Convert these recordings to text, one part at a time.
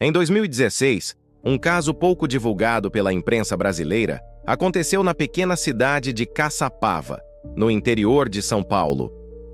Em 2016, um caso pouco divulgado pela imprensa brasileira aconteceu na pequena cidade de Caçapava, no interior de São Paulo.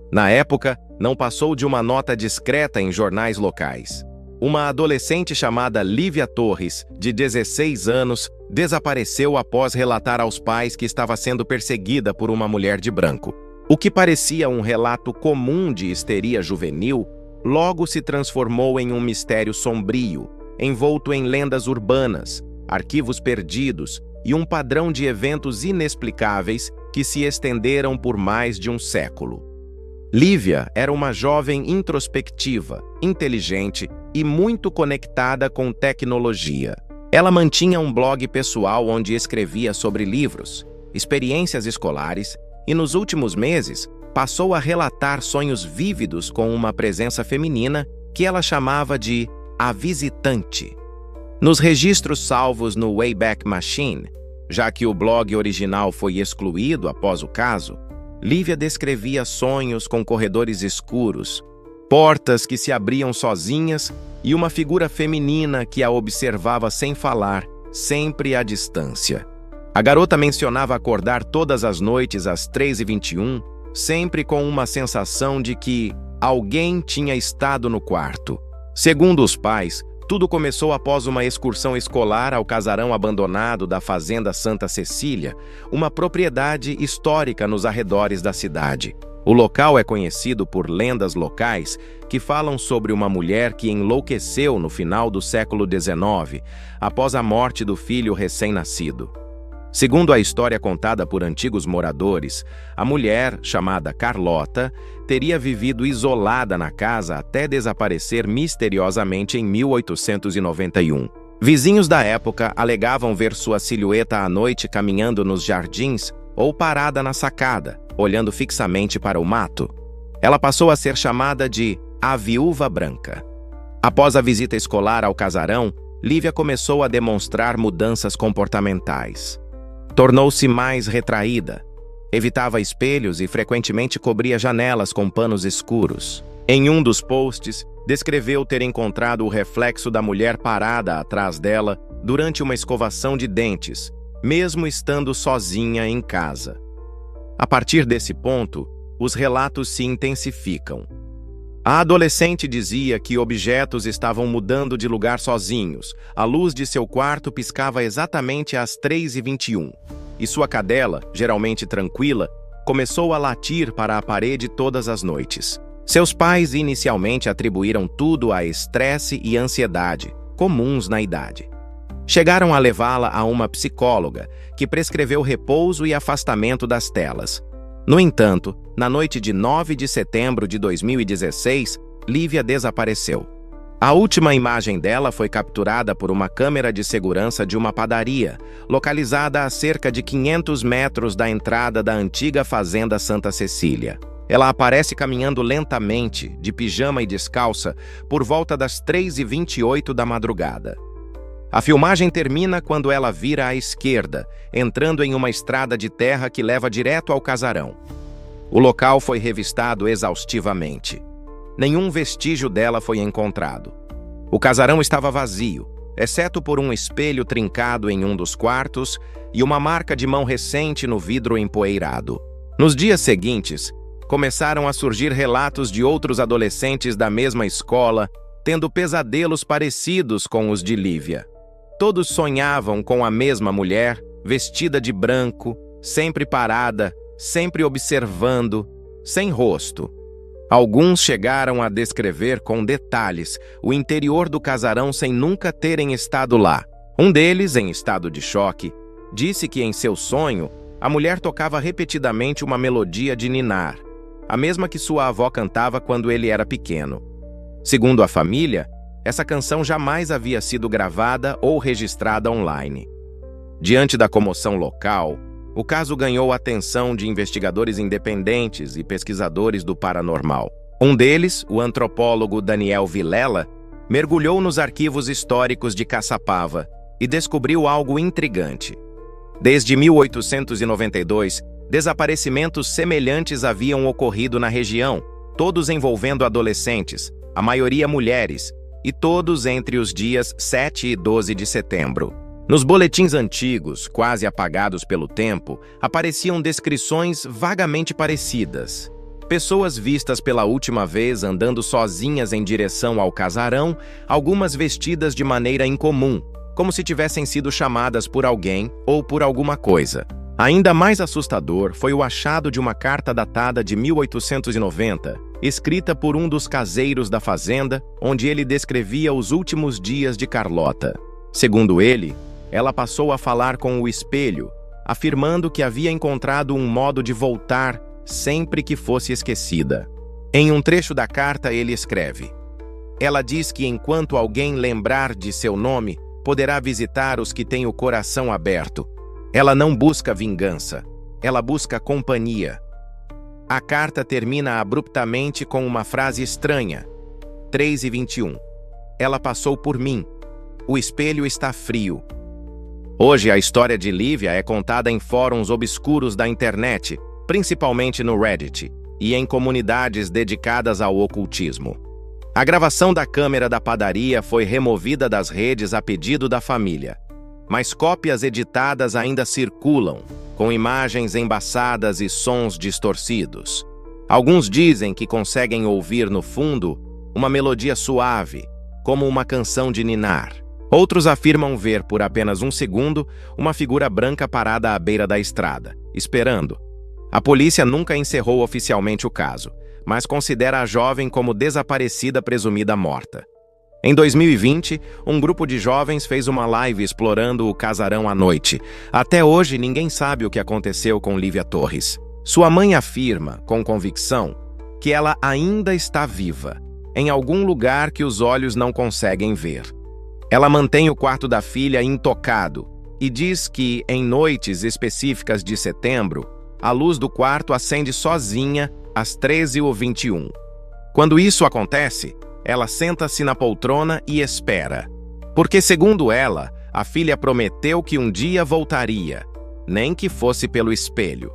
Na época, não passou de uma nota discreta em jornais locais. Uma adolescente chamada Lívia Torres, de 16 anos, desapareceu após relatar aos pais que estava sendo perseguida por uma mulher de branco. O que parecia um relato comum de histeria juvenil, logo se transformou em um mistério sombrio, envolto em lendas urbanas, arquivos perdidos e um padrão de eventos inexplicáveis que se estenderam por mais de um século. Lívia era uma jovem introspectiva, inteligente e muito conectada com tecnologia. Ela mantinha um blog pessoal onde escrevia sobre livros, experiências escolares e, nos últimos meses, passou a relatar sonhos vívidos com uma presença feminina que ela chamava de a visitante. Nos registros salvos no Wayback Machine, já que o blog original foi excluído após o caso, Lívia descrevia sonhos com corredores escuros, portas que se abriam sozinhas e uma figura feminina que a observava sem falar, sempre à distância. A garota mencionava acordar todas as noites às 3h21, sempre com uma sensação de que alguém tinha estado no quarto. Segundo os pais, tudo começou após uma excursão escolar ao casarão abandonado da Fazenda Santa Cecília, uma propriedade histórica nos arredores da cidade. O local é conhecido por lendas locais que falam sobre uma mulher que enlouqueceu no final do século XIX, após a morte do filho recém-nascido. Segundo a história contada por antigos moradores, a mulher, chamada Carlota, teria vivido isolada na casa até desaparecer misteriosamente em 1891. Vizinhos da época alegavam ver sua silhueta à noite caminhando nos jardins ou parada na sacada, olhando fixamente para o mato. Ela passou a ser chamada de a Viúva Branca. Após a visita escolar ao casarão, Lívia começou a demonstrar mudanças comportamentais. Tornou-se mais retraída, evitava espelhos e frequentemente cobria janelas com panos escuros. Em um dos posts, descreveu ter encontrado o reflexo da mulher parada atrás dela durante uma escovação de dentes, mesmo estando sozinha em casa. A partir desse ponto, os relatos se intensificam. A adolescente dizia que objetos estavam mudando de lugar sozinhos. A luz de seu quarto piscava exatamente às 3h21. E sua cadela, geralmente tranquila, começou a latir para a parede todas as noites. Seus pais inicialmente atribuíram tudo a estresse e ansiedade, comuns na idade. Chegaram a levá-la a uma psicóloga, que prescreveu repouso e afastamento das telas. No entanto, na noite de 9 de setembro de 2016, Lívia desapareceu. A última imagem dela foi capturada por uma câmera de segurança de uma padaria, localizada a cerca de 500 metros da entrada da antiga Fazenda Santa Cecília. Ela aparece caminhando lentamente, de pijama e descalça, por volta das 3h28 da madrugada. A filmagem termina quando ela vira à esquerda, entrando em uma estrada de terra que leva direto ao casarão. O local foi revistado exaustivamente. Nenhum vestígio dela foi encontrado. O casarão estava vazio, exceto por um espelho trincado em um dos quartos e uma marca de mão recente no vidro empoeirado. Nos dias seguintes, começaram a surgir relatos de outros adolescentes da mesma escola, tendo pesadelos parecidos com os de Lívia. Todos sonhavam com a mesma mulher, vestida de branco, sempre parada, sempre observando, sem rosto. Alguns chegaram a descrever com detalhes o interior do casarão sem nunca terem estado lá. Um deles, em estado de choque, disse que em seu sonho, a mulher tocava repetidamente uma melodia de ninar, a mesma que sua avó cantava quando ele era pequeno. Segundo a família, essa canção jamais havia sido gravada ou registrada online. Diante da comoção local, o caso ganhou a atenção de investigadores independentes e pesquisadores do paranormal. Um deles, o antropólogo Daniel Vilela, mergulhou nos arquivos históricos de Caçapava e descobriu algo intrigante. Desde 1892, desaparecimentos semelhantes haviam ocorrido na região, todos envolvendo adolescentes, a maioria mulheres, e todos entre os dias 7 e 12 de setembro. Nos boletins antigos, quase apagados pelo tempo, apareciam descrições vagamente parecidas. Pessoas vistas pela última vez andando sozinhas em direção ao casarão, algumas vestidas de maneira incomum, como se tivessem sido chamadas por alguém ou por alguma coisa. Ainda mais assustador foi o achado de uma carta datada de 1890, escrita por um dos caseiros da fazenda, onde ele descrevia os últimos dias de Carlota. Segundo ele, ela passou a falar com o espelho, afirmando que havia encontrado um modo de voltar sempre que fosse esquecida. Em um trecho da carta, ele escreve: "Ela diz que enquanto alguém lembrar de seu nome, poderá visitar os que têm o coração aberto. Ela não busca vingança, ela busca companhia." A carta termina abruptamente com uma frase estranha. 3:21. "Ela passou por mim. O espelho está frio." Hoje, a história de Lívia é contada em fóruns obscuros da internet, principalmente no Reddit, e em comunidades dedicadas ao ocultismo. A gravação da câmera da padaria foi removida das redes a pedido da família, mas cópias editadas ainda circulam, com imagens embaçadas e sons distorcidos. Alguns dizem que conseguem ouvir no fundo uma melodia suave, como uma canção de ninar. Outros afirmam ver por apenas um segundo uma figura branca parada à beira da estrada, esperando. A polícia nunca encerrou oficialmente o caso, mas considera a jovem como desaparecida presumida morta. Em 2020, um grupo de jovens fez uma live explorando o casarão à noite. Até hoje, ninguém sabe o que aconteceu com Lívia Torres. Sua mãe afirma, com convicção, que ela ainda está viva, em algum lugar que os olhos não conseguem ver. Ela mantém o quarto da filha intocado e diz que, em noites específicas de setembro, a luz do quarto acende sozinha às 13h21. Quando isso acontece, ela senta-se na poltrona e espera. Porque, segundo ela, a filha prometeu que um dia voltaria, nem que fosse pelo espelho.